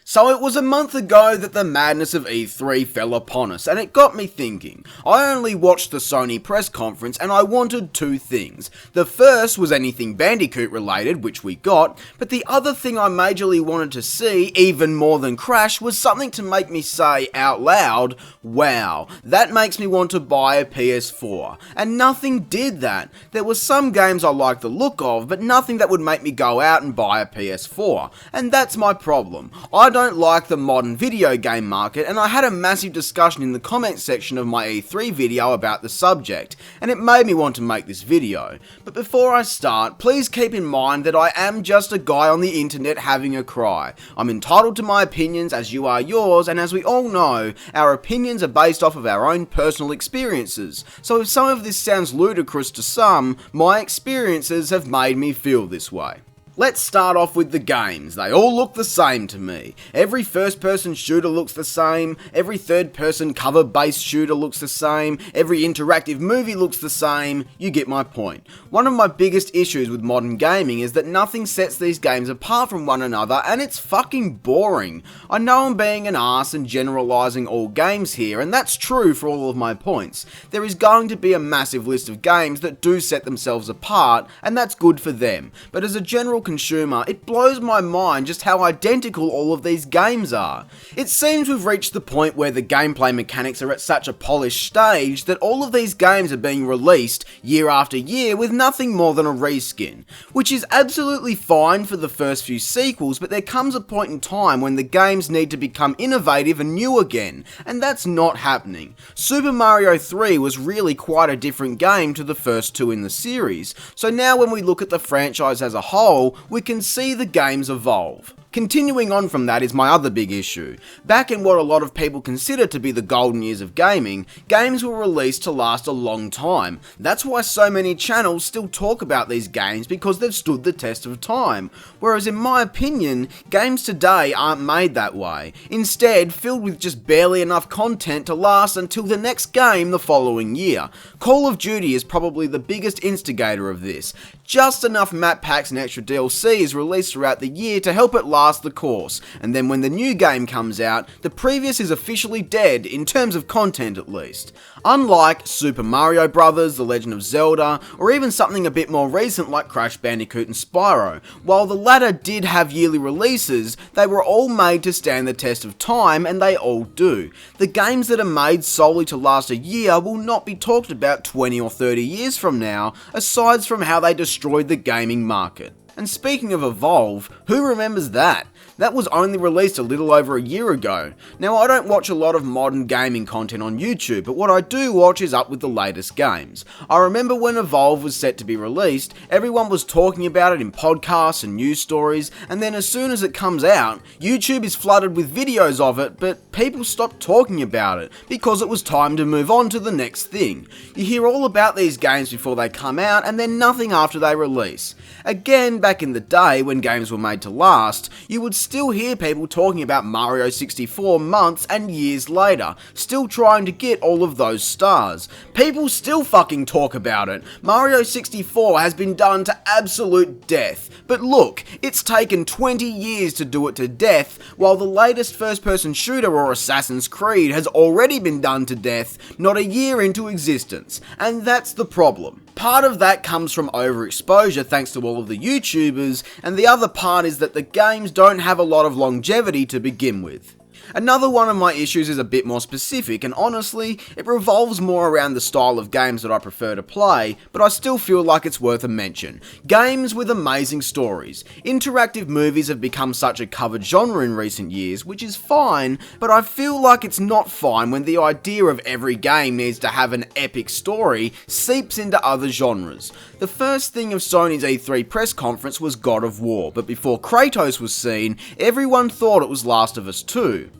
So it was a month ago that the madness of E3 fell upon us, and it got me thinking. I only watched the Sony press conference and I wanted two things. The first was anything Bandicoot related, which we got, but the other thing I majorly wanted to see, even more than Crash, was something to make me say out loud, wow, that makes me want to buy a PS4. And nothing did that. There were some games I liked the look of, but nothing that would make me go out and buy a PS4. And that's my problem. I don't like the modern video game market, and I had a massive discussion in the comments section of my E3 video about the subject, and it made me want to make this video. But before I start, please keep in mind that I am just a guy on the internet having a cry. I'm entitled to my opinions as you are yours, and as we all know, our opinions are based off of our own personal experiences. So if some of this sounds ludicrous to some, my experiences have made me feel this way. Let's start off with the games. They all look the same to me. Every first-person shooter looks the same, every third-person cover-based shooter looks the same, every interactive movie looks the same, you get my point. One of my biggest issues with modern gaming is that nothing sets these games apart from one another, and it's fucking boring. I know I'm being an arse and generalising all games here, and that's true for all of my points. There is going to be a massive list of games that do set themselves apart, and that's good for them, but as a general consumer, it blows my mind just how identical all of these games are. It seems we've reached the point where the gameplay mechanics are at such a polished stage that all of these games are being released year after year with nothing more than a reskin, which is absolutely fine for the first few sequels, but there comes a point in time when the games need to become innovative and new again, and that's not happening. Super Mario 3 was really quite a different game to the first two in the series, so now when we look at the franchise as a whole, we can see the games evolve. Continuing on from that is my other big issue. Back in what a lot of people consider to be the golden years of gaming, games were released to last a long time. That's why so many channels still talk about these games, because they've stood the test of time. Whereas in my opinion, games today aren't made that way. Instead, filled with just barely enough content to last until the next game the following year. Call of Duty is probably the biggest instigator of this. Just enough map packs and extra DLC is released throughout the year to help it last the course, and then when the new game comes out, the previous is officially dead, in terms of content at least. Unlike Super Mario Bros., The Legend of Zelda, or even something a bit more recent like Crash Bandicoot and Spyro, while the latter did have yearly releases, they were all made to stand the test of time, and they all do. The games that are made solely to last a year will not be talked about 20 or 30 years from now, aside from how they destroyed the gaming market. And speaking of evolve, who remembers that? That was only released a little over a year ago. Now, I don't watch a lot of modern gaming content on YouTube, but what I do watch is up with the latest games. I remember when Evolve was set to be released, everyone was talking about it in podcasts and news stories, and then as soon as it comes out, YouTube is flooded with videos of it, but people stopped talking about it, because it was time to move on to the next thing. You hear all about these games before they come out, and then nothing after they release. Again, back in the day, when games were made to last, you would still hear people talking about Mario 64 months and years later, still trying to get all of those stars. People still fucking talk about it. Mario 64 has been done to absolute death. But look, it's taken 20 years to do it to death, while the latest first-person shooter or Assassin's Creed has already been done to death not a year into existence. And that's the problem. Part of that comes from overexposure thanks to all of the YouTubers, and the other part is that the games don't have a lot of longevity to begin with. Another one of my issues is a bit more specific, and honestly, it revolves more around the style of games that I prefer to play, but I still feel like it's worth a mention. Games with amazing stories. Interactive movies have become such a covered genre in recent years, which is fine, but I feel like it's not fine when the idea of every game needs to have an epic story seeps into other genres. The first thing of Sony's E3 press conference was God of War, but before Kratos was seen, everyone thought it was Last of Us 2.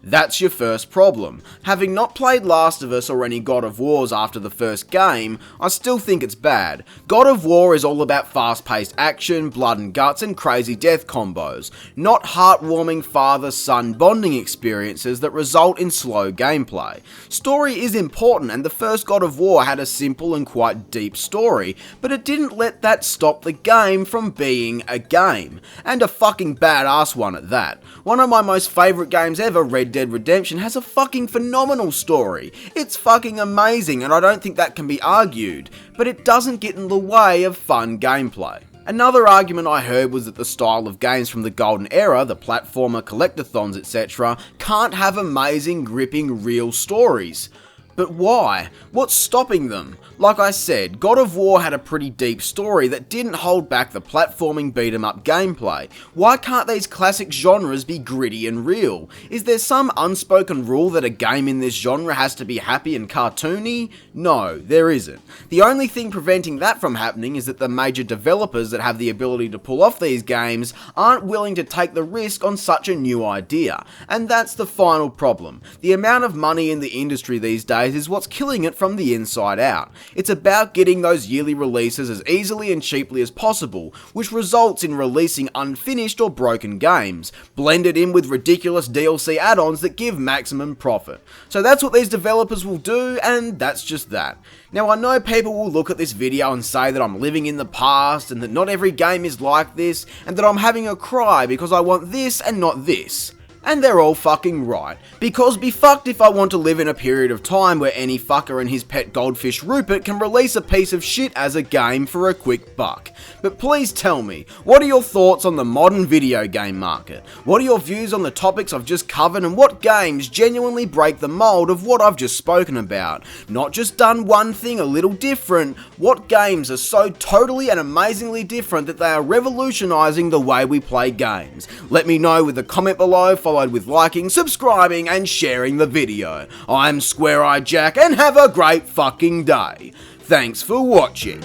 That's your first problem. Having not played Last of Us or any God of Wars after the first game, I still think it's bad. God of War is all about fast-paced action, blood and guts, and crazy death combos, not heartwarming father-son bonding experiences that result in slow gameplay. Story is important, and the first God of War had a simple and quite deep story, but it didn't let that stop the game from being a game, and a fucking badass one at that. One of my most favourite games ever, Red Dead Redemption, has a fucking phenomenal story. It's fucking amazing, and I don't think that can be argued, but it doesn't get in the way of fun gameplay. Another argument I heard was that the style of games from the golden era, the platformer, collectathons, etc., can't have amazing, gripping, real stories. But why? What's stopping them? Like I said, God of War had a pretty deep story that didn't hold back the platforming beat-em-up gameplay. Why can't these classic genres be gritty and real? Is there some unspoken rule that a game in this genre has to be happy and cartoony? No, there isn't. The only thing preventing that from happening is that the major developers that have the ability to pull off these games aren't willing to take the risk on such a new idea. And that's the final problem. The amount of money in the industry these days is what's killing it from the inside out. It's about getting those yearly releases as easily and cheaply as possible, which results in releasing unfinished or broken games, blended in with ridiculous DLC add-ons that give maximum profit. So that's what these developers will do, and that's just that. Now, I know people will look at this video and say that I'm living in the past, and that not every game is like this, and that I'm having a cry because I want this and not this. And they're all fucking right, because be fucked if I want to live in a period of time where any fucker and his pet goldfish Rupert can release a piece of shit as a game for a quick buck. But please tell me, what are your thoughts on the modern video game market? What are your views on the topics I've just covered, and what games genuinely break the mold of what I've just spoken about? Not just done one thing a little different, what games are so totally and amazingly different that they are revolutionising the way we play games? Let me know with a comment below, followed with liking, subscribing, and sharing the video. I'm Square Eye Jack, and have a great fucking day. Thanks for watching.